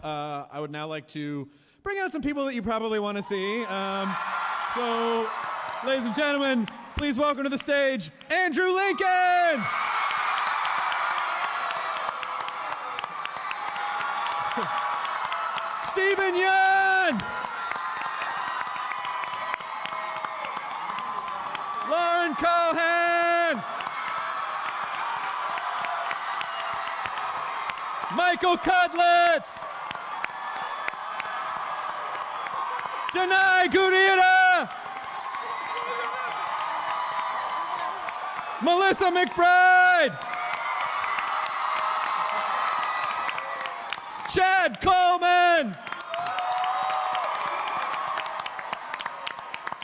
I would now like to bring out some people that you probably want to see. So, ladies and gentlemen, please welcome to the stage, Andrew Lincoln! Stephen Yeun! Lauren Cohan! Michael Cutlitz! Denai Gurira! Melissa McBride! Chad Coleman!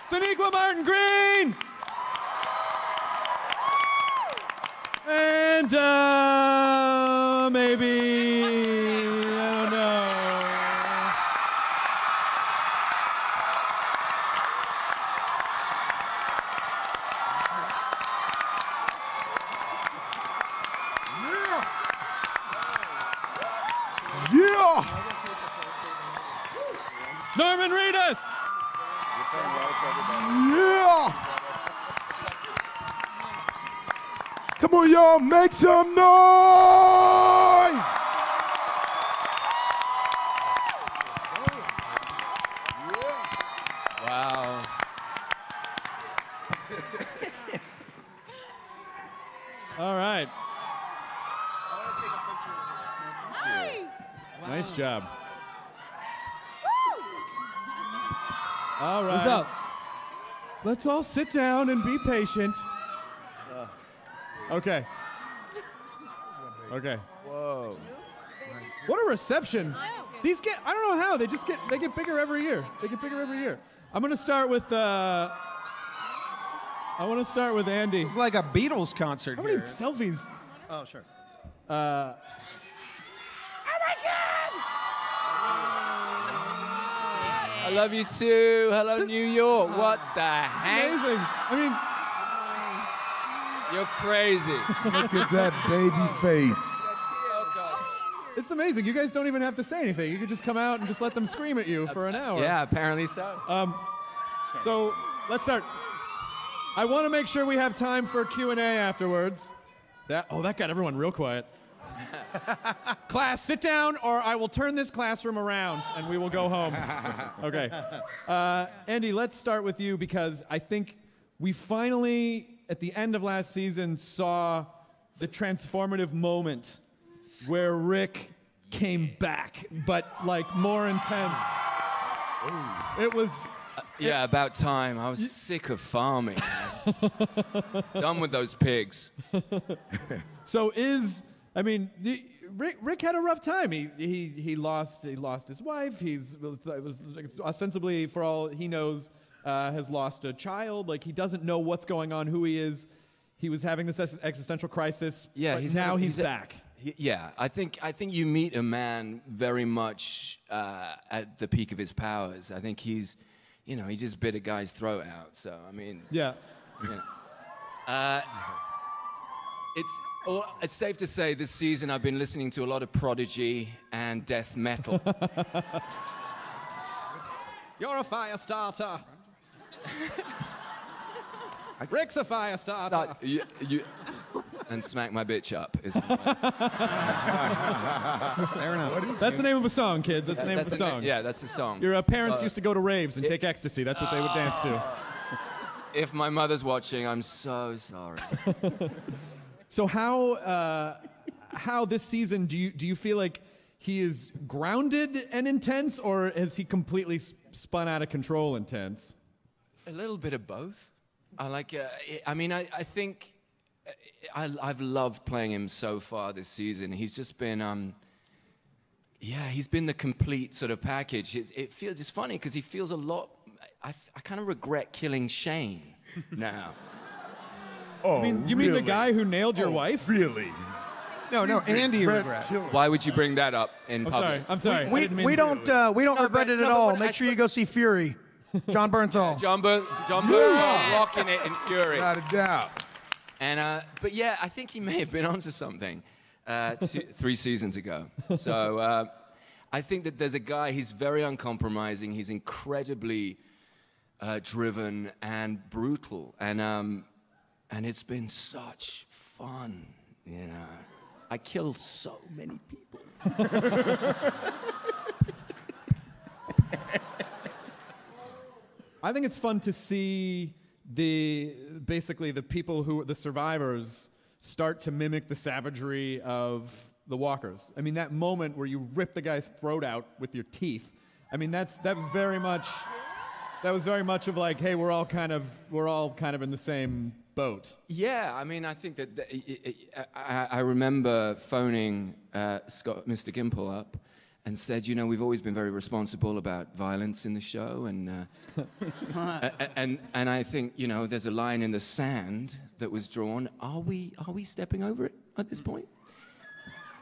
Saniqua Martin Green! And, maybe, I don't know. Yeah! Norman Reedus! Yeah! Come on, y'all, make some noise! Wow. All right. Nice. Nice job. All right. What's up? Let's all sit down and be patient. Okay. Okay. Whoa. What a reception. These get, I don't know how, they get bigger every year. They get bigger every year. I'm gonna start with, I wanna start with Andy. It's like a Beatles concert How many here. selfies? Oh, sure. Oh my God! I love you too. Hello, New York. What the heck? Amazing. I mean, You're crazy. Look at that baby face. it's amazing. You guys don't even have to say anything. You could just come out and just let them scream at you for an hour. Yeah, apparently so. So let's start. I want to make sure we have time for Q&A afterwards. That got everyone real quiet. Class, sit down, or I will turn this classroom around and we will go home. Okay. Andy, let's start with you because I think we finally, at the end of last season, saw the transformative moment where Rick came back, but like more intense. It was... Yeah, about time. I was sick of farming. Done with those pigs. So Rick had a rough time. He lost his wife. He was ostensibly, for all he knows, has lost a child. Like, he doesn't know what's going on, who he is. He was having this existential crisis. Yeah, but he's back. Yeah, I think you meet a man very much at the peak of his powers. I think he's, he just bit a guy's throat out. So I mean, Yeah. It's safe to say this season I've been listening to a lot of Prodigy and death metal. You're a fire starter. Rick's a fire starter. And smack my bitch up. Fair enough. That's the name of a song, kids. That's the name of the song. Yeah, that's the song. Your parents used to go to raves and take ecstasy. That's what they would dance to. If my mother's watching, I'm so sorry. So how this season do you feel like he is grounded and intense, or has he completely spun out of control intense? A little bit of both. I think I've loved playing him so far this season. He's just been, he's been the complete sort of package. It's funny because he feels a lot. I kind of regret killing Shane now. Oh, you mean the guy who nailed your wife? Really? No, Andy regret. Why would you bring that up in public? I'm sorry. We don't regret it at all. Make sure you go see Fury. John Bernthal. John Bernthal rocking it in Fury. Without a doubt. And but yeah, I think he may have been onto something 3 seasons ago. So I think that there's a guy, he's very uncompromising, he's incredibly driven and brutal, and it's been such fun, you know. I killed so many people. I think it's fun to see basically the people the survivors start to mimic the savagery of the walkers. I mean, that moment where you rip the guy's throat out with your teeth. I mean, that was very much of like, hey, we're all kind of in the same boat. Yeah, I mean, I think that I remember phoning Mr. Gimple up and said, you know, we've always been very responsible about violence in the show, and I think, you know, there's a line in the sand that was drawn. Are we stepping over it at this point?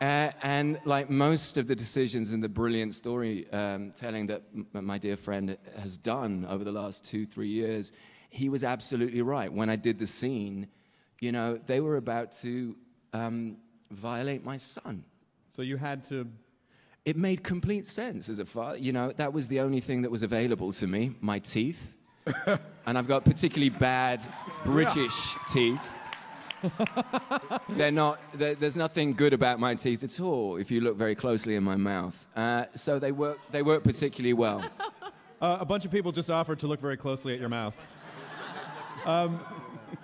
And like most of the decisions and the brilliant storytelling that my dear friend has done over the last 2-3 years, he was absolutely right. When I did the scene, you know, they were about to violate my son. So you had to... It made complete sense as a father. You know, that was the only thing that was available to me, my teeth. And I've got particularly bad British teeth. There's nothing good about my teeth at all if you look very closely in my mouth. So they work particularly well. A bunch of people just offered to look very closely at your mouth.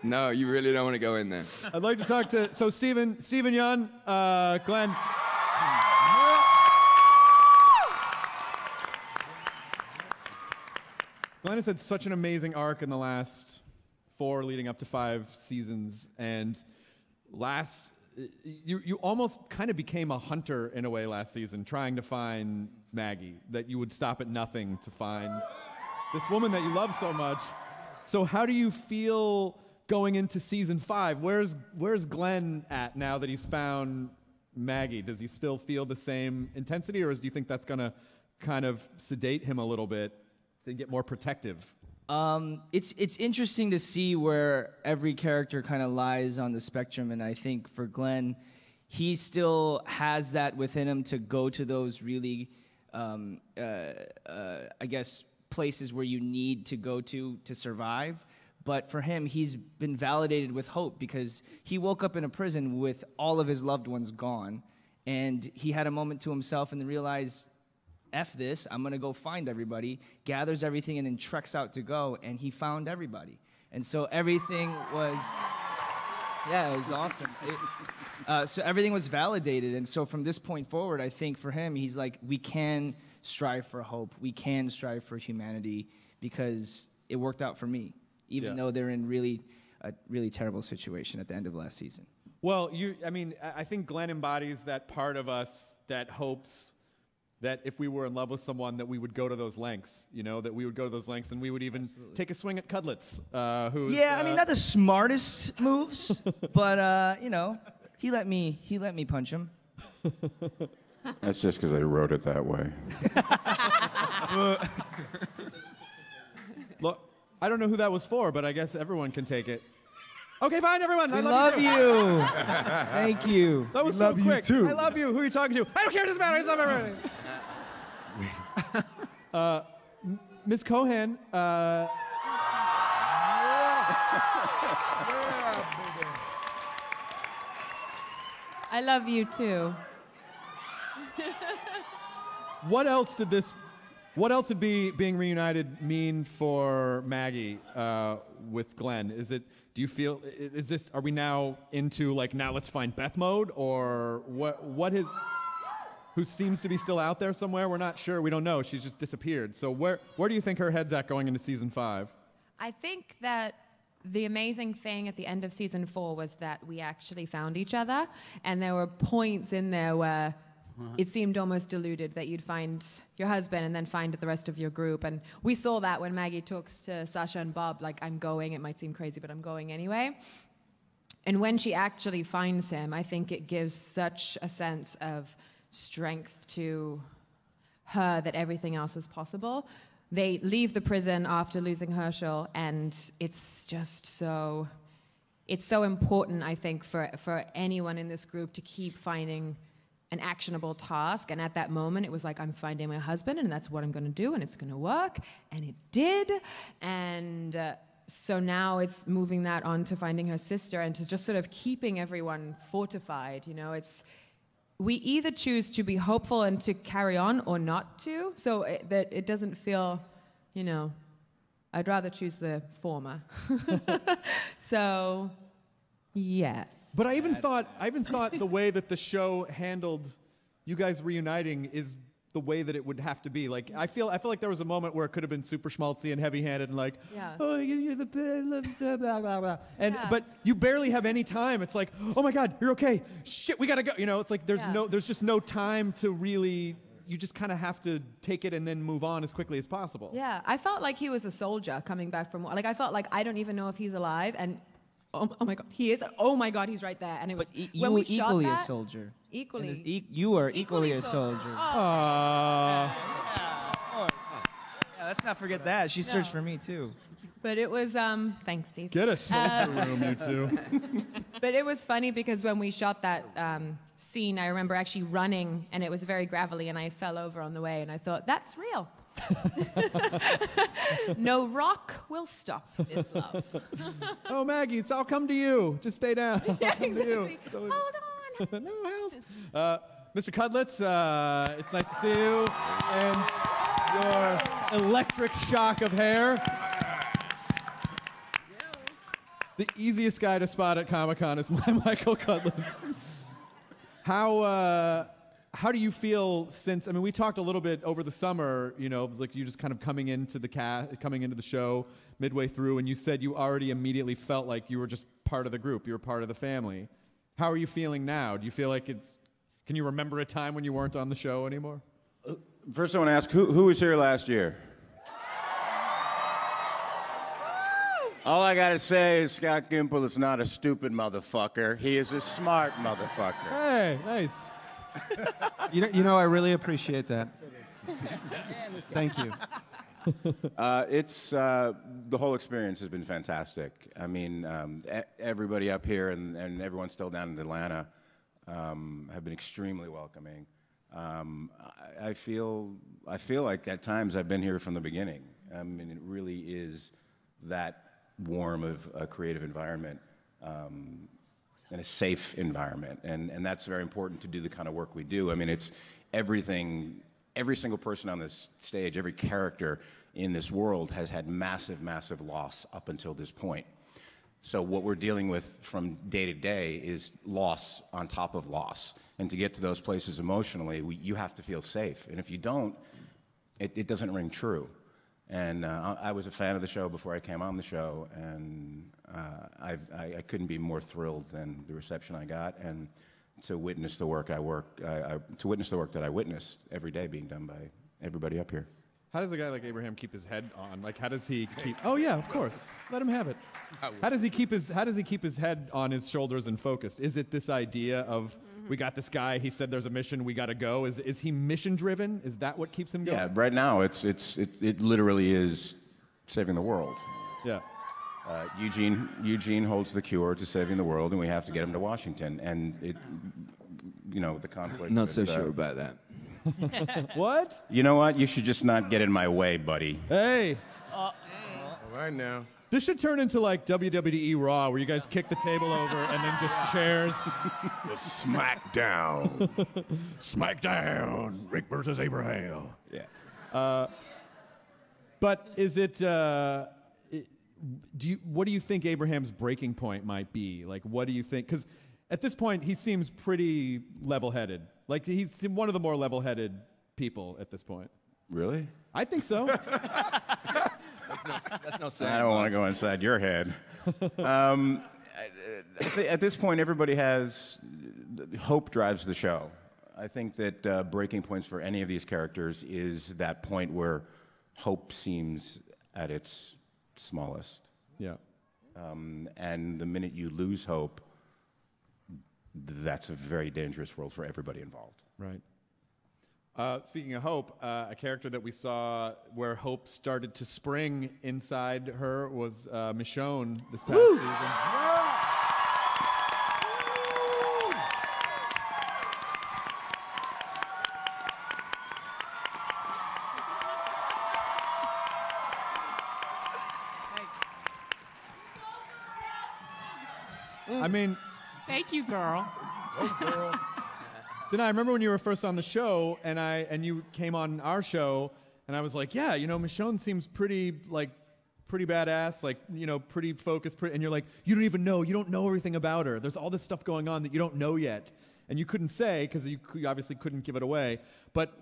No, you really don't want to go in there. I'd like to talk to, so Steven Yeun, Glenn. Glenn has had such an amazing arc in the last 4 leading up to 5 seasons, and you almost kind of became a hunter in a way last season, trying to find Maggie, that you would stop at nothing to find this woman that you love so much. So how do you feel going into season 5? Where's Glenn at now that he's found Maggie? Does he still feel the same intensity, or do you think that's going to kind of sedate him a little bit and get more protective? It's interesting to see where every character kind of lies on the spectrum, and I think for Glenn, he still has that within him to go to those really, I guess, places where you need to go to survive. But for him, he's been validated with hope because he woke up in a prison with all of his loved ones gone, and he had a moment to himself and realized, F this, I'm going to go find everybody, gathers everything, and then treks out to go, and he found everybody. And so everything was, yeah, it was awesome. So everything was validated, and so from this point forward, I think for him, he's like, we can strive for hope, we can strive for humanity, because it worked out for me, even though they're in a really terrible situation at the end of last season. Well, I think Glenn embodies that part of us that hopes that if we were in love with someone, that we would go to those lengths, you know, that we would go to those lengths, and we would even take a swing at Cudlitz. I mean, not the smartest moves, but you know, he let me punch him. That's just because I wrote it that way. Look, I don't know who that was for, but I guess everyone can take it. Okay, fine, everyone. I love you. Thank you. That was We so love you quick. too. I love you. Who are you talking to? I don't care. It doesn't matter. I love everybody. Ms. Cohan. I love you too. What else did being reunited mean for Maggie with Glenn? Do you feel, are we now into like, now let's find Beth mode, or who seems to be still out there somewhere? We're not sure, we don't know, she's just disappeared. So where do you think her head's at going into season 5? I think that the amazing thing at the end of season 4 was that we actually found each other, and there were points in there where it seemed almost deluded that you'd find your husband and then find the rest of your group. And we saw that when Maggie talks to Sasha and Bob, like, I'm going, it might seem crazy, but I'm going anyway. And when she actually finds him, I think it gives such a sense of strength to her that everything else is possible. They leave the prison after losing Herschel, and it's just so important, I think, for anyone in this group to keep finding an actionable task. And at that moment, it was like, I'm finding my husband, and that's what I'm going to do, and it's going to work. And it did. And so now it's moving that on to finding her sister and to just sort of keeping everyone fortified. You know, we either choose to be hopeful and to carry on or not to, so that it doesn't feel, you know, I'd rather choose the former. So, yes. But I even thought the way that the show handled you guys reuniting is the way that it would have to be. Like, I feel like there was a moment where it could have been super schmaltzy and heavy-handed and like, oh, you're the blah, blah, blah, blah. And but you barely have any time. It's like, oh my God, you're okay. Shit, we gotta go. You know, it's like there's just no time to really. You just kind of have to take it and then move on as quickly as possible. Yeah, I felt like he was a soldier coming back from war. Like, I felt like I don't even know if he's alive, and oh my God, he is. Oh my God, he's right there. And it was you were equally a soldier. Equally. You were equally a soldier. Oh. Yeah, of course. Yeah, let's not forget that. She searched for me too. But it was, thanks, Steve. Get a soldier room, you two. But it was funny because when we shot that scene, I remember actually running, and it was very gravelly, and I fell over on the way, and I thought, that's real. No rock will stop this love. Oh, Maggie, I'll come to you. Just stay down. Yeah, I'll come to you. exactly. Hold on. No help. Mr. Cudlitz, it's nice to see you. And your electric shock of hair. The easiest guy to spot at Comic-Con is my Michael Cudlitz. How do you feel since, I mean, we talked a little bit over the summer, you know, like you just kind of coming into the show midway through, and you said you already immediately felt like you were just part of the group, you were part of the family. How are you feeling now? Do you feel like can you remember a time when you weren't on the show anymore? First I want to ask, who was here last year? All I gotta say is Scott Gimple is not a stupid motherfucker. He is a smart motherfucker. Hey, nice. You know, I really appreciate that. Thank you. The whole experience has been fantastic. I mean, everybody up here and everyone still down in Atlanta have been extremely welcoming. I feel like at times I've been here from the beginning. I mean, it really is that warm of a creative environment and a safe environment, and that's very important to do the kind of work we do. I mean, it's everything. Every single person on this stage, every character in this world has had massive, massive loss up until this point. So what we're dealing with from day to day is loss on top of loss, and to get to those places emotionally, you have to feel safe, and if you don't, it doesn't ring true. And I was a fan of the show before I came on the show, and I couldn't be more thrilled than the reception I got, and to witness the work that I witnessed every day being done by everybody up here. How does a guy like Abraham keep his head on? Like, how does he keep? Oh yeah, of course. Let him have it. How does he keep his head on his shoulders and focused? Is it this idea of we got this guy? He said there's a mission. We got to go. Is he mission driven? Is that what keeps him going? Yeah. Right now, it literally is saving the world. Yeah. Eugene holds the cure to saving the world, and we have to get him to Washington. And the conflict. Not so sure about that. What? You know what? You should just not get in my way, buddy. Hey. All right now. This should turn into like WWE Raw, where you guys kick the table over and then just chairs. The Smackdown. Smackdown. Rick versus Abraham. Yeah. But is it? What do you think Abraham's breaking point might be? Like, what do you think? Because at this point, he seems pretty level-headed. Like, he's one of the more level-headed people at this point. Really? I think so. That's no saying. I don't want to go inside your head. At this point, everybody has hope drives the show. I think that breaking points for any of these characters is that point where hope seems at its smallest. Yeah. And the minute you lose hope, that's a very dangerous world for everybody involved. Right. Speaking of hope, a character that we saw where hope started to spring inside her was Michonne this past season. I mean, Thank you, girl. Then I remember when you were first on the show, and you came on our show, and I was like, yeah, you know, Michonne seems pretty badass, like, you know, pretty focused, and you're like, you don't know everything about her. There's all this stuff going on that you don't know yet, and you couldn't say because you obviously couldn't give it away. But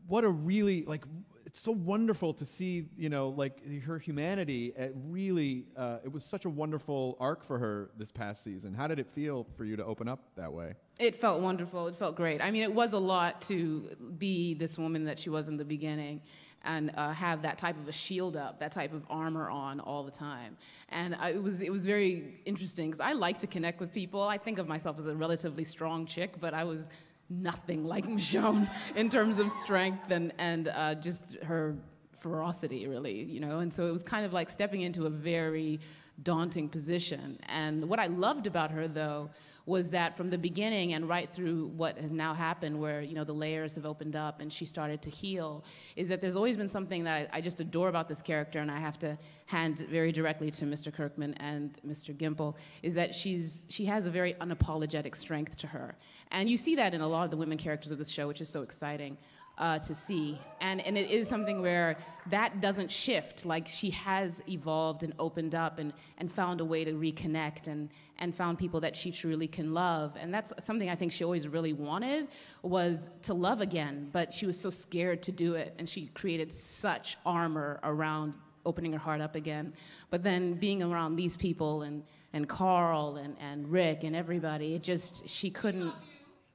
what a really, like, it's so wonderful to see, you know, like, her humanity. It really, it was such a wonderful arc for her this past season. How did it feel for you to open up that way? It felt wonderful. It felt great. I mean, it was a lot to be this woman that she was in the beginning and have that type of a shield up, that type of armor on all the time. And it was very interesting because I like to connect with people. I think of myself as a relatively strong chick, but I was nothing like Michonne in terms of strength and just her ferocity, really, you know. And so it was kind of like stepping into a very daunting position. And what I loved about her, though, was that from the beginning and right through what has now happened, where, you know, the layers have opened up and she started to heal, is that there's always been something that I just adore about this character, and I have to hand very directly to Mr. Kirkman and Mr. Gimple, is that she has a very unapologetic strength to her. And you see that in a lot of the women characters of this show, which is so exciting to see. And it is something where that doesn't shift. Like, she has evolved and opened up and found a way to reconnect and found people that she truly can love. And that's something I think she always really wanted, was to love again, but she was so scared to do it, and she created such armor around opening her heart up again. But then being around these people and Carl and Rick and everybody, it just, she couldn't.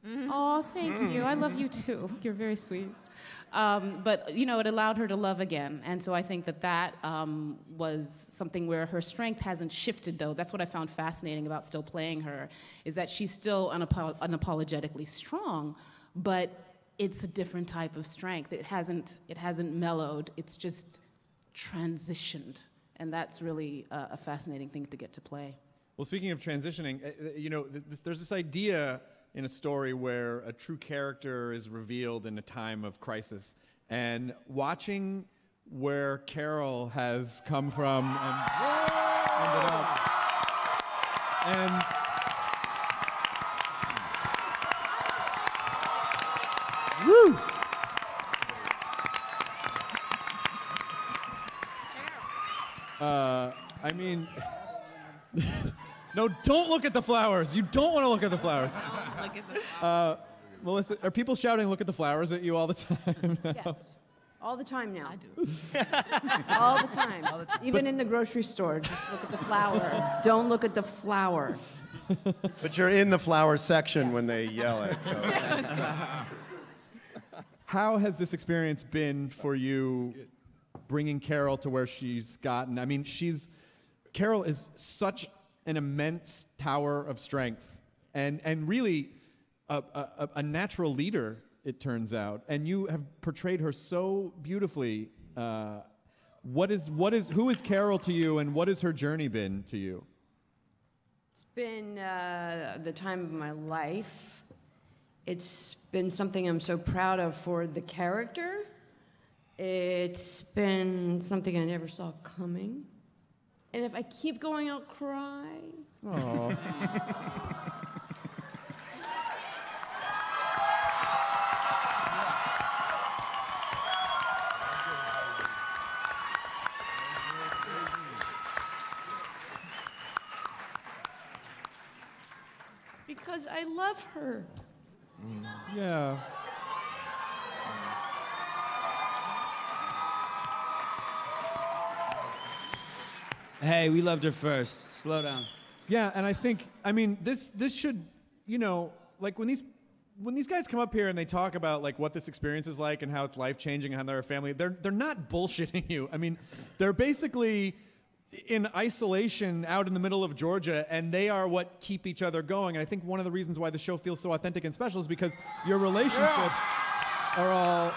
Oh, thank you. I love you too. You're very sweet. But, you know, it allowed her to love again. And so I think that was something where her strength hasn't shifted, though. That's what I found fascinating about still playing her, is that she's still unapologetically strong, but it's a different type of strength. It hasn't mellowed. It's just transitioned. And that's really a fascinating thing to get to play. Well, speaking of transitioning, you know, there's this idea in a story where a true character is revealed in a time of crisis. And watching where Carol has come from and ended up, and woo! I mean, no, don't look at the flowers. You don't want to look at the flowers. Look at the Melissa, are people shouting, look at the flowers at you all the time? Yes. All the time now. I do. All the time. Even in the grocery store, just look at the flower. Don't look at the flower. But you're in the flower section when they yell it. So. How has this experience been for you, bringing Carol to where she's gotten? I mean, Carol is such an immense tower of strength, and really a natural leader, it turns out. And you have portrayed her so beautifully. Who is Carol to you, and what has her journey been to you? It's been the time of my life. It's been something I'm so proud of for the character. It's been something I never saw coming. And if I keep going, I'll cry. Aww. Because I love her. Yeah. Hey, we loved her first. Slow down. Yeah, and I think, I mean, this should, you know, like when these guys come up here and they talk about like what this experience is like and how it's life-changing and how they're a family, they're not bullshitting you. I mean, they're basically in isolation out in the middle of Georgia, and they are what keep each other going. And I think one of the reasons why the show feels so authentic and special is because your relationships are all...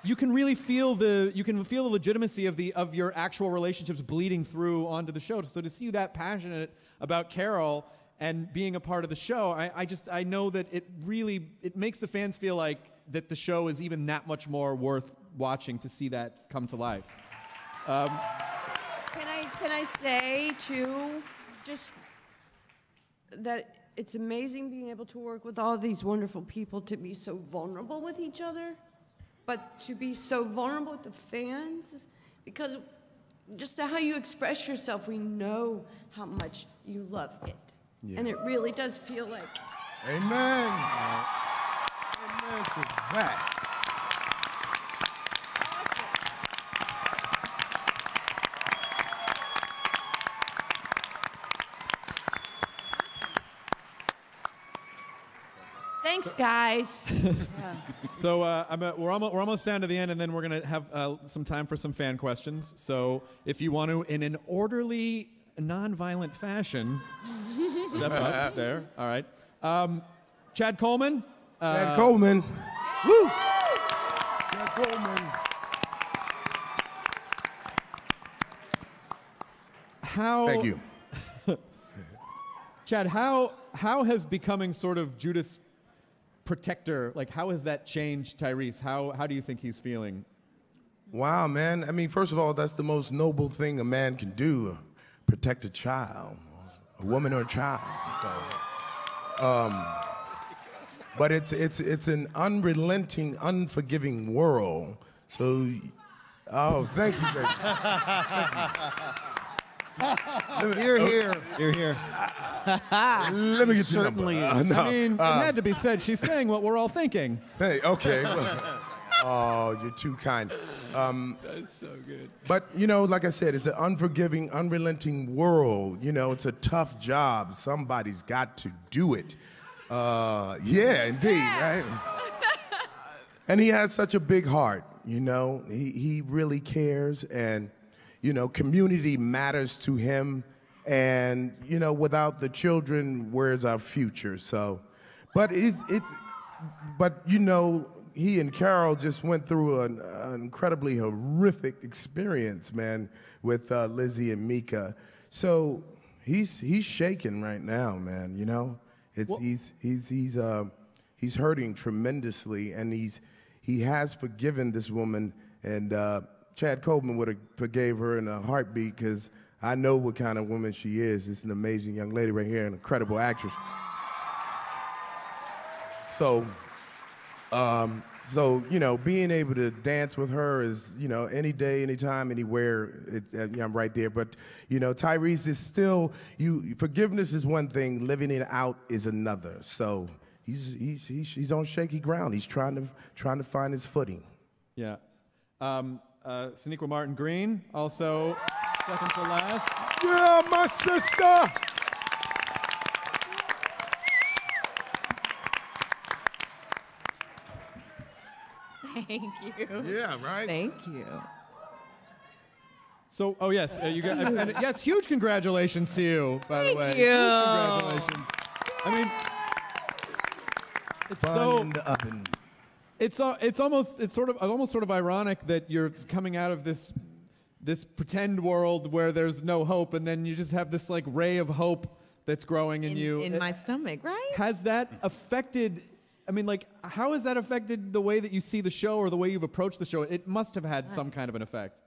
You can really feel the legitimacy of your actual relationships bleeding through onto the show. So to see you that passionate about Carol and being a part of the show, I know that it makes the fans feel like that the show is even that much more worth watching to see that come to life. Can I Can I say, too, just that it's amazing being able to work with all these wonderful people, to be so vulnerable with each other, but to be so vulnerable with the fans, because just how you express yourself, we know how much you love it. Yeah. And it really does feel like... Amen. Amen to that. Thanks, guys. So we're almost down to the end, and then we're going to have some time for some fan questions. So if you want to, in an orderly, non-violent fashion, step up there. All right. Chad Coleman. Chad Coleman. Woo! Chad Coleman. Thank you. Chad, how has becoming sort of Judith's protector, like how has that changed Tyrese? How do you think he's feeling? Wow, man. I mean, first of all, that's the most noble thing a man can do, protect a child, a woman or a child. So, but it's an unrelenting, unforgiving world. So, oh, thank you, baby. You're here. You're here. Let me get your number. No. I mean, it had to be said. She's saying what we're all thinking. Hey, okay. Oh, you're too kind. That's so good. But, you know, like I said, it's an unforgiving, unrelenting world. You know, it's a tough job. Somebody's got to do it. Yeah, indeed, right? And he has such a big heart, you know. He really cares, and, you know, community matters to him. And, you know, without the children, where's our future? So, but you know, he and Carol just went through an incredibly horrific experience, man, with Lizzie and Mika. So he's shaking right now, man. You know, he's hurting tremendously, and he has forgiven this woman. And Chad Coleman would have forgave her in a heartbeat, because I know what kind of woman she is. It's an amazing young lady right here, an incredible actress. So, you know, being able to dance with her is, you know, any day, anytime, anywhere, I'm right there. But, you know, Tyrese is still, forgiveness is one thing, living it out is another. So he's on shaky ground. He's trying to find his footing. Yeah. Sonequa Martin Green, also second to last. Yeah, my sister. Thank you. Yeah, right? Thank you. So, oh yes, you got, and yes, huge congratulations to you, by the way. Thank you. Huge congratulations. I mean, it's Bun in the oven. It's almost sort of ironic that you're coming out of this pretend world where there's no hope, and then you just have this like ray of hope that's growing in you. In my stomach, right? Has that affected? I mean, like, how has that affected the way that you see the show or the way you've approached the show? It must have had some kind of an effect.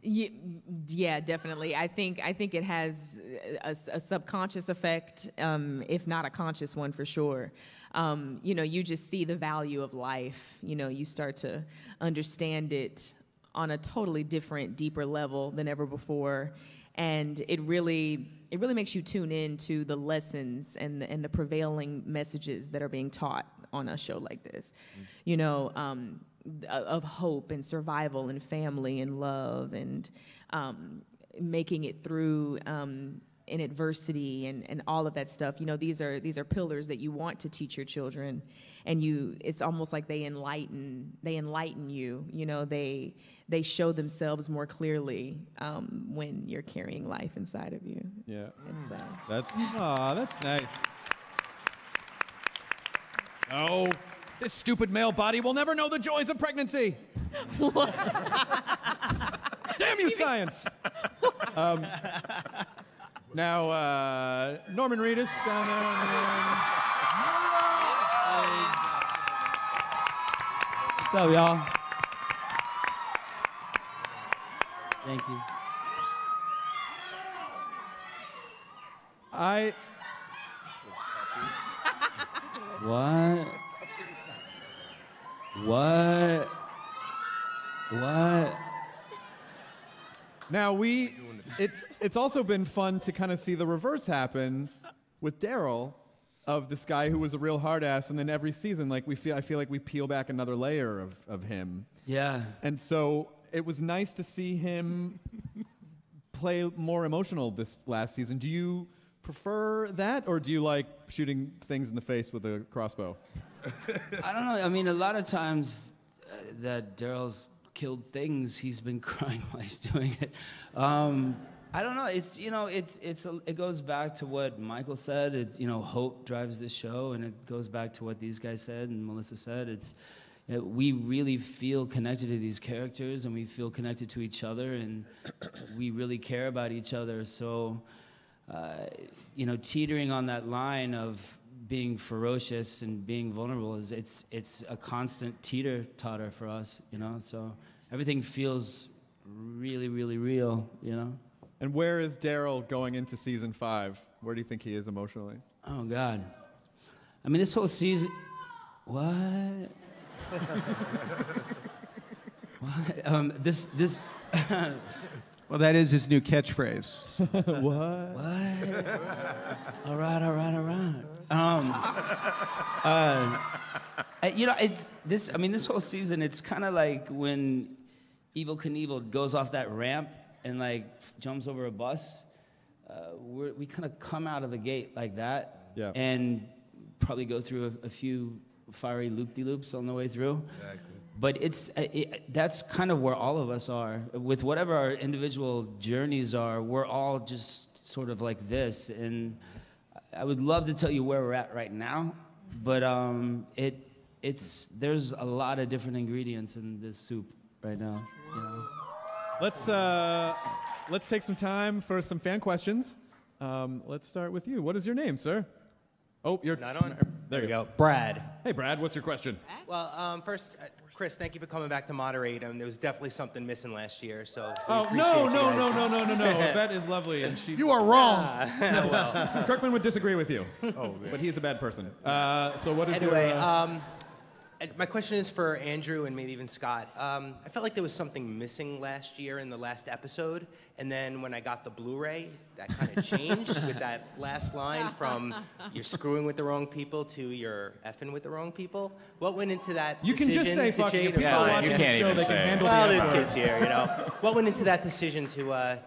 Yeah, definitely. I think it has a subconscious effect, if not a conscious one for sure. You know, you just see the value of life. You know, you start to understand it on a totally different, deeper level than ever before. And it really makes you tune in to the lessons and the prevailing messages that are being taught on a show like this. You know, of hope and survival and family and love and making it through in adversity and all of that stuff. You know, these are pillars that you want to teach your children, and it's almost like they enlighten you. You know, they show themselves more clearly when you're carrying life inside of you. Yeah. It's, that's nice. Oh, this stupid male body will never know the joys of pregnancy. Damn you, science. Now, Norman Reedus down there. What's up, y'all? Thank you. What? What? What? Now it's also been fun to kind of see the reverse happen with Daryl, of this guy who was a real hard ass, and then every season, like I feel like we peel back another layer of him. Yeah. And so it was nice to see him play more emotional this last season. Do you prefer that, or do you like shooting things in the face with a crossbow? I don't know. I mean, a lot of times that Daryl's killed things, he's been crying while he's doing it. I don't know. It's it goes back to what Michael said. Hope drives the show, and it goes back to what these guys said and Melissa said. We really feel connected to these characters, and we feel connected to each other, and we really care about each other. So, teetering on that line of being ferocious and being vulnerable it's a constant teeter-totter for us. So everything feels really, really real. And where is Daryl going into season 5? Where do you think he is emotionally? Oh, God. I mean, this whole season... What? What? This... Well, that is his new catchphrase. What? All right. It's this. I mean, this whole season, it's kind of like when Evel Knievel goes off that ramp and jumps over a bus. We kind of come out of the gate like that, and probably go through a few fiery loop-de-loops on the way through. Exactly. But that's kind of where all of us are. With whatever our individual journeys are, we're all just sort of like this. And I would love to tell you where we're at right now, but there's a lot of different ingredients in this soup right now. Let's take some time for some fan questions. Let's start with you. What is your name, sir? Oh, you're not on. There you go. Brad. Hey, Brad. What's your question? Well, first, Chris, thank you for coming back to moderate. There was definitely something missing last year, so. No. That is lovely, and You are wrong. No, well. Kirkman would disagree with you. But he's a bad person. So what is your? My question is for Andrew and maybe even Scott. I felt like there was something missing last year in the last episode, and then when I got the Blu-ray, that kind of changed with that last line from "you're screwing with the wrong people" to "you're effing with the wrong people." What went into that You decision? can just say fucking. If people are watching the show, they can handle well, the there's episode. kids here, What went into that decision to,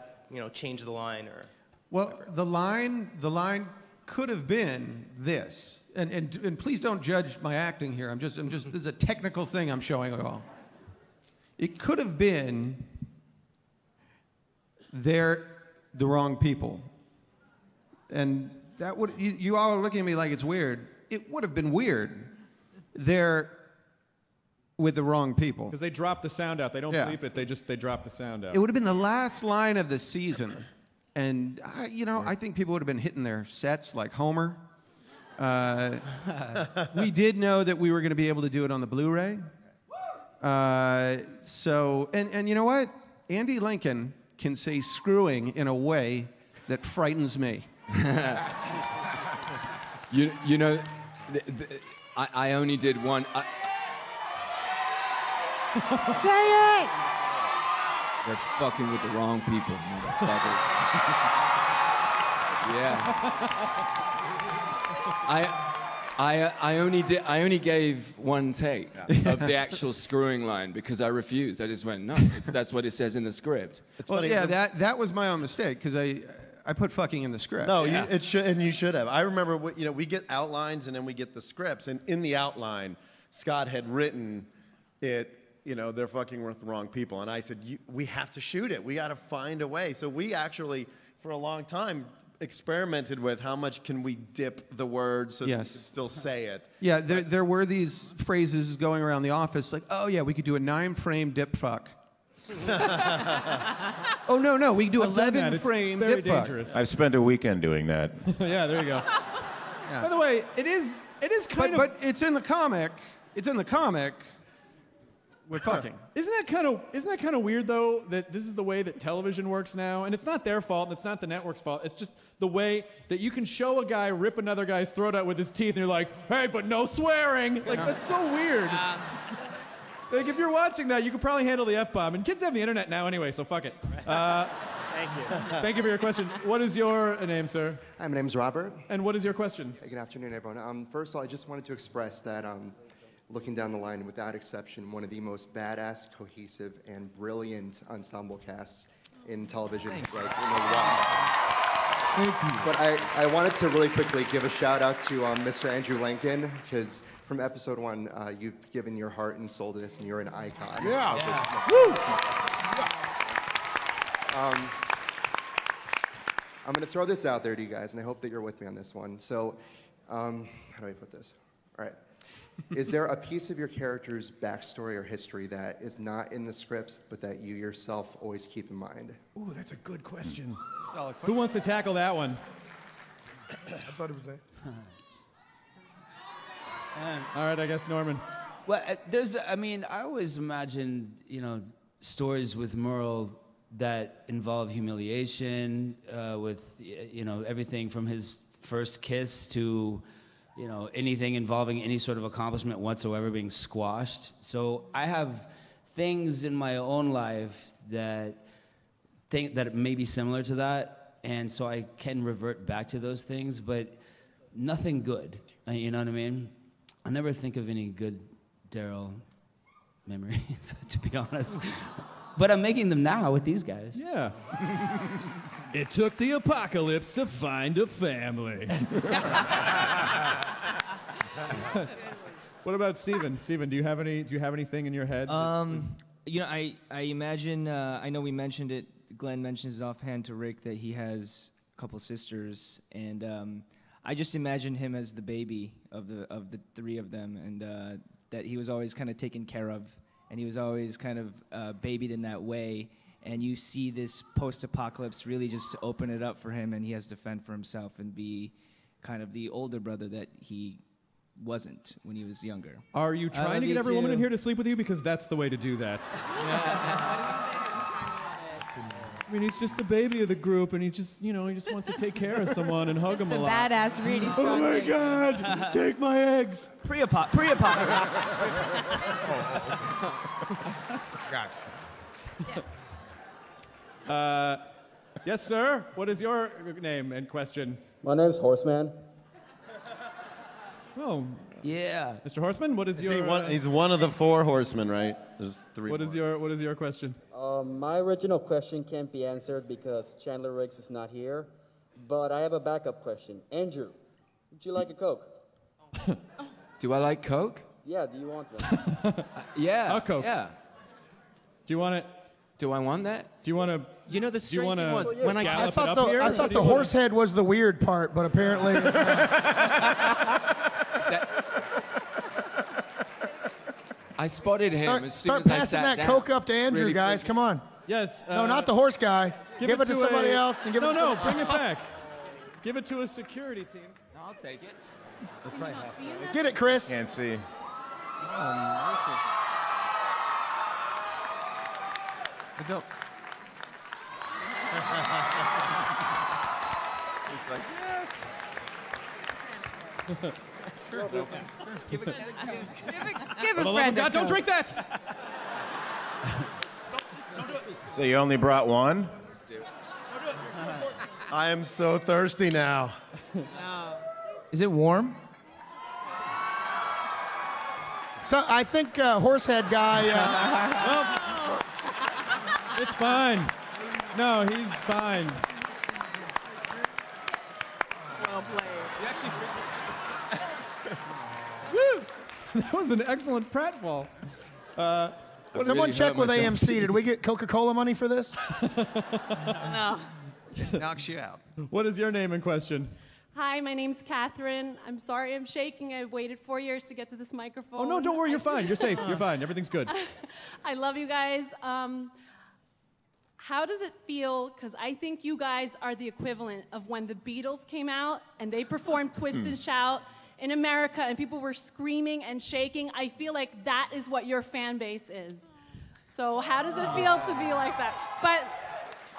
change the line or? Well, the line could have been this. And please don't judge my acting here. I'm just this is a technical thing I'm showing you all. It could have been they're the wrong people. And that would you all are looking at me like it's weird. It would have been weird. They're with the wrong people. Because they drop the sound out. They don't bleep it. They drop the sound out. It would have been the last line of the season. And I think people would have been hitting their sets like Homer. We did know that we were going to be able to do it on the Blu-ray. So you know what? Andy Lincoln can say screwing in a way that frightens me. I only did one. Say it! They're fucking with the wrong people, motherfucker. Yeah. I only gave one take of the actual screwing line because I refused. I just went, no, that's what it says in the script. Well, yeah, that was my own mistake because I put fucking in the script. No, it should, and you should have. I remember, we get outlines and then we get the scripts, and in the outline, Scott had written it. They're fucking with the wrong people, and I said, we have to shoot it. We got to find a way. So we actually, for a long time, experimented with how much can we dip the words so that we can still say it. Yeah, there were these phrases going around the office like, oh yeah, we could do a 9-frame dip fuck. Oh no, we could do 11-frame dip dangerous. fuck. I've spent a weekend doing that. Yeah, there you go. By the way, it is kind of. But it's in the comic. It's in the comic We're fucking. Isn't that kind of weird though that this is the way that television works now? And it's not their fault, and it's not the network's fault. It's just the way that you can show a guy rip another guy's throat out with his teeth, and you're like, "Hey, but no swearing." Like that's so weird. Like if you're watching that, you could probably handle the F-bomb. And kids have the internet now anyway, so fuck it. Thank you. Thank you for your question. What is your name, sir? Hi, my name's Robert. And what is your question? Hey, good afternoon, everyone. First of all, I just wanted to express that looking down the line, without exception, one of the most badass, cohesive, and brilliant ensemble casts in television like in a while. Thank you. But I wanted to really quickly give a shout out to Mr. Andrew Lincoln, because from episode 1, you've given your heart and soul to this, and you're an icon. Yeah. Woo! I'm going to throw this out there to you guys, and I hope that you're with me on this one. So, how do I put this? All right. Is there a piece of your character's backstory or history that is not in the scripts, but that you yourself always keep in mind? Ooh, that's a good question. Who wants to tackle that one? I thought it was that. All right, I guess Norman. Well, I always imagine, stories with Merle that involve humiliation, with, everything from his first kiss to, anything involving any sort of accomplishment whatsoever being squashed. So I have things in my own life that may be similar to that, and so I can revert back to those things, but nothing good. You know what I mean? I never think of any good Daryl memories, to be honest. But I'm making them now with these guys. Yeah. It took the apocalypse to find a family. What about Steven? Steven, do you have anything in your head? I imagine, I know we mentioned it, Glenn mentions offhand to Rick that he has a couple sisters, and I just imagine him as the baby of the three of them, and that he was always kind of taken care of, and he was always kind of babied in that way. And you see this post-apocalypse really just open it up for him, and he has to fend for himself and be kind of the older brother that he wasn't when he was younger. Are you trying to get every woman in here to sleep with you? Because that's the way to do that. I mean, he's just the baby of the group, and he just wants to take care of someone and hug him a lot. Badass, really strong. Oh my God! Take my eggs. Pre-apocalypse. Gotcha. Yes, sir. What is your name and question? My name's Horseman. Oh, yeah. Mr. Horseman, what is your? He's one of the 4 horsemen, right? There's 3. What is your question? My original question can't be answered because Chandler Riggs is not here, but I have a backup question. Andrew, would you like a Coke? Do I like Coke? Yeah, do you want one? Yeah. A Coke. Yeah. Do you want it? Do I want that? Do you want to? The strange thing was when I I thought the horse head was the weird part, but apparently it's not. I spotted him as soon Start as I passing sat that down. Coke up to Andrew, Really guys. Come on. Yes. No, not the horse guy. Give it to somebody else and give it to No, bring it back. Give it to a security team. I'll take it. That's probably half. Get it, Chris. Can't see. Don't. He's like, yes. Give For the love of God, don't drink that. So you only brought one? I am so thirsty now. Is it warm? So I think horsehead guy. It's fine. No, he's fine. Well played. You actually. Woo! That was an excellent pratfall. Someone check with AMC. Did we get Coca-Cola money for this? No. Knocks you out. What is your name and question? Hi, my name's Catherine. I'm sorry I'm shaking. I've waited 4 years to get to this microphone. Oh, no, don't worry. You're fine. You're safe. You're fine. Everything's good. I love you guys. How does it feel? Because I think you guys are the equivalent of when the Beatles came out and they performed Twist and Shout in America and people were screaming and shaking. I feel like that is what your fan base is. So how does it feel to be like that?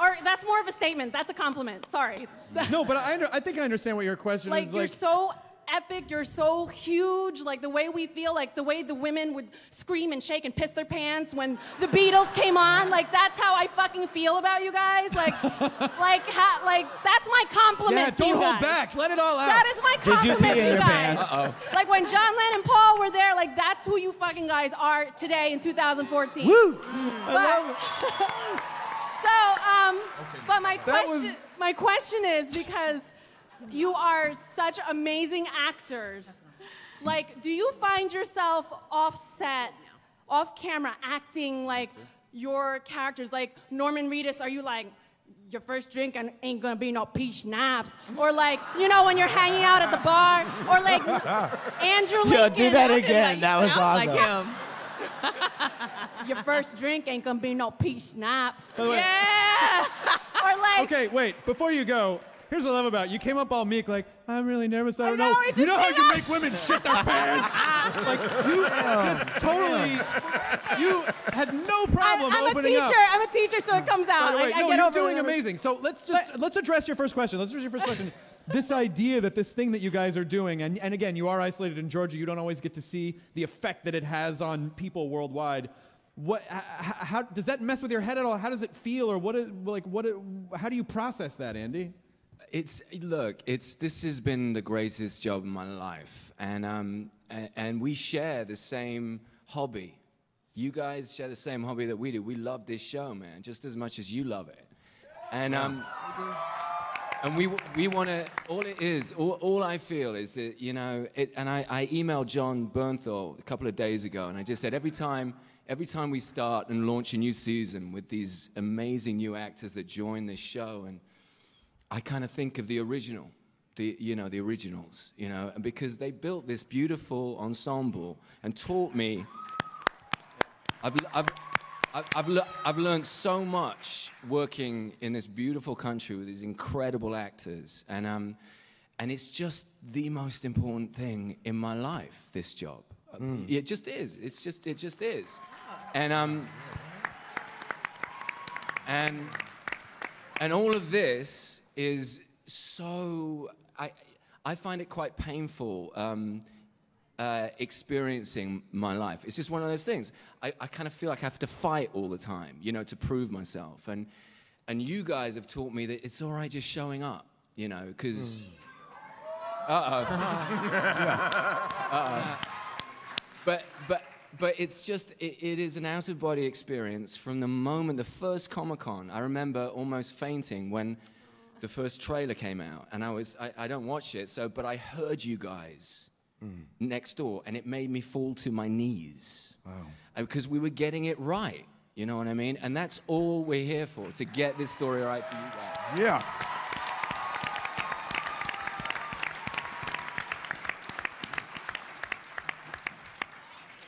Or that's more of a statement. That's a compliment. Sorry. No, but I think I understand what your question Like, is. you're so epic, you're so huge, like the way we feel, like the way the women would scream and shake and piss their pants when the Beatles came on, like that's how I fucking feel about you guys, like that's my compliment to you don't guys. hold back, let it all out. That is my compliment to you guys. Uh-oh. Like when John Lennon and Paul were there, like that's who you fucking guys are today in 2014. Woo! But my question is, because you are such amazing actors, like, do you find yourself off set, off camera, acting like your characters? Like Norman Reedus, are you like, your first drink ain't gonna be no peach schnapps? Or like, you know, when you're hanging out at the bar? Or like Andrew Lincoln. Yo, do that again. That was awesome. Like him. Your first drink ain't gonna be no peach schnapps. By the way- Yeah! Or like... Okay, wait, before you go, here's what I love about it. You came up all meek, like, I'm really nervous, I don't know. it You just know how came you out. make women shit their pants? Like, you just totally, you had no problem I'm opening up. I'm a teacher, so it comes By out. the way, I no, get you're over doing it. amazing. So let's address your first question. This idea that this thing that you guys are doing, and again, you are isolated in Georgia, you don't always get to see the effect that it has on people worldwide. How does that mess with your head at all? How does it feel, or how do you process that, Andy? This has been the greatest job of my life, and we share the same hobby. You guys share the same hobby that we do. We love this show, man, just as much as you love it. And we want to. All I feel is that, you know, and I emailed John Bernthal a couple of days ago, and I just said every time we start and launch a new season with these amazing new actors that join this show, and I kind of think of the originals, you know, because they built this beautiful ensemble and taught me. I've learned so much working in this beautiful country with these incredible actors, and it's just the most important thing in my life. This job, it just is. It just is, and all of this is so. I find it quite painful. Experiencing my life. It's just one of those things. I kind of feel like I have to fight all the time, you know, to prove myself. And you guys have taught me that it's all right just showing up, you know, because... But it's just, it is an out-of-body experience from the moment, the first Comic-Con. I remember almost fainting when the first trailer came out. And I don't watch it, but I heard you guys next door, and it made me fall to my knees. Wow. Because we were getting it right, you know what I mean? And that's all we're here for, to get this story right for you guys. Yeah.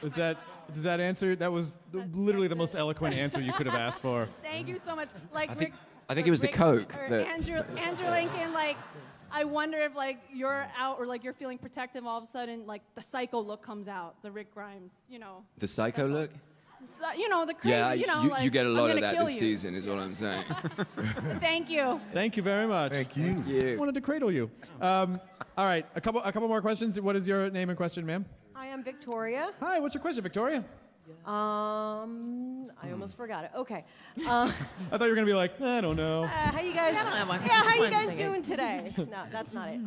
Does that answer? That was literally the most eloquent answer you could have asked for. Thank you so much. Like I think it was the Coke. Andrew Lincoln, like, I wonder if like you're out or like you're feeling protective, all of a sudden like the psycho look comes out, the Rick Grimes, you know. The psycho look? So, you know, the crazy, Yeah, you know, you get a lot of that this you. season, is what I'm saying. Thank you. Thank you very much. Thank you. I wanted to cradle you. All right, a couple more questions. What is your name and question, ma'am? Hi, I'm Victoria. Hi, what's your question, Victoria? I almost forgot it. Okay. I thought you were gonna be like, I don't know. How you guys? I don't have one. Yeah, how you One guys second. doing today? No, that's not it.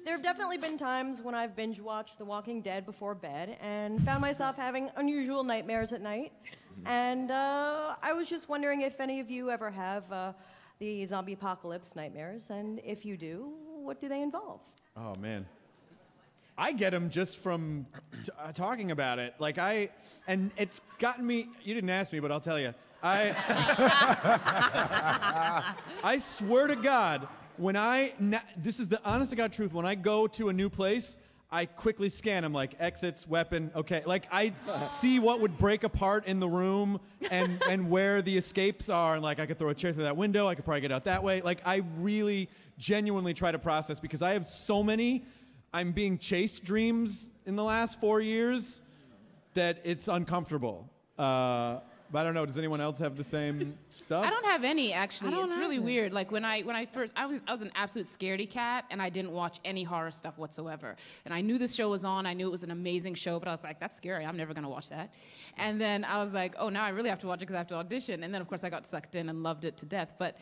There have definitely been times when I've binge watched The Walking Dead before bed and found myself having unusual nightmares at night. And I was just wondering if any of you ever have the zombie apocalypse nightmares, and if you do, what do they involve? Oh man, I get them just from talking about it. Like and it's gotten me. You didn't ask me, but I'll tell you. I swear to God, when this is the honest to God truth. When I go to a new place, I quickly scan them, like exits, weapon, okay. Like I see what would break apart in the room and where the escapes are, and like I could throw a chair through that window, I could probably get out that way. Like I really genuinely try to process, because I have so many I'm being chased dreams in the last 4 years that it's uncomfortable. But I don't know. Does anyone else have the same stuff? I don't have any actually. I don't It's really either. weird. Like when I first I was an absolute scaredy cat, and I didn't watch any horror stuff whatsoever. And I knew this show was on. I knew it was an amazing show, but I was like, that's scary. I'm never gonna watch that. And then I was like, oh, now I really have to watch it because I have to audition. And then of course I got sucked in and loved it to death. But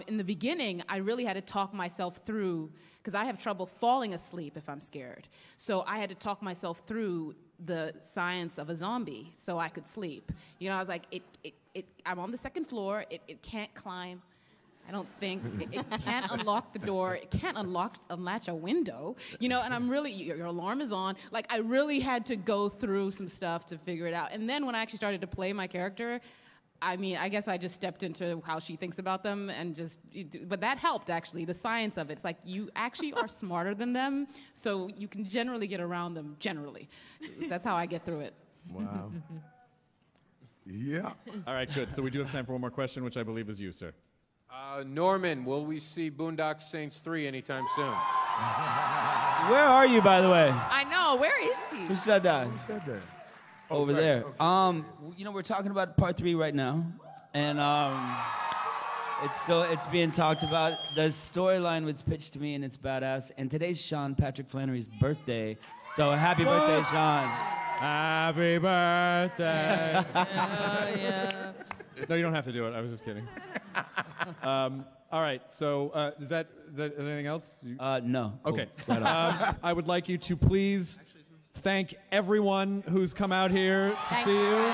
in the beginning, I really had to talk myself through because I have trouble falling asleep if I'm scared. So I had to talk myself through the science of a zombie so I could sleep. You know, I was like, I'm on the second floor. It can't climb. I don't think. It can't unlock the door. It can't unlatch a window. You know, and I'm really, your alarm is on. Like, I really had to go through some stuff to figure it out. And then when I actually started to play my character, I mean, I guess I just stepped into how she thinks about them and just, but that helped actually, the science of it. It's like you actually are smarter than them, so you can generally get around them, generally. That's how I get through it. Wow. Yeah. All right, good. So we do have time for one more question, which I believe is you, sir. Norman, will we see Boondock Saints 3 anytime soon? Where are you, by the way? I know. Where is he? Who said that? Who said that? Over right, there. okay. You know, we're talking about part 3 right now, and it's being talked about. The storyline was pitched to me, and it's badass. And today's Sean Patrick Flannery's birthday, so happy birthday, Sean! Happy birthday. Yeah. No, you don't have to do it. I was just kidding. All right. So is that anything else? No. Cool. Okay. Right on. I would like you to please thank everyone who's come out here to see you.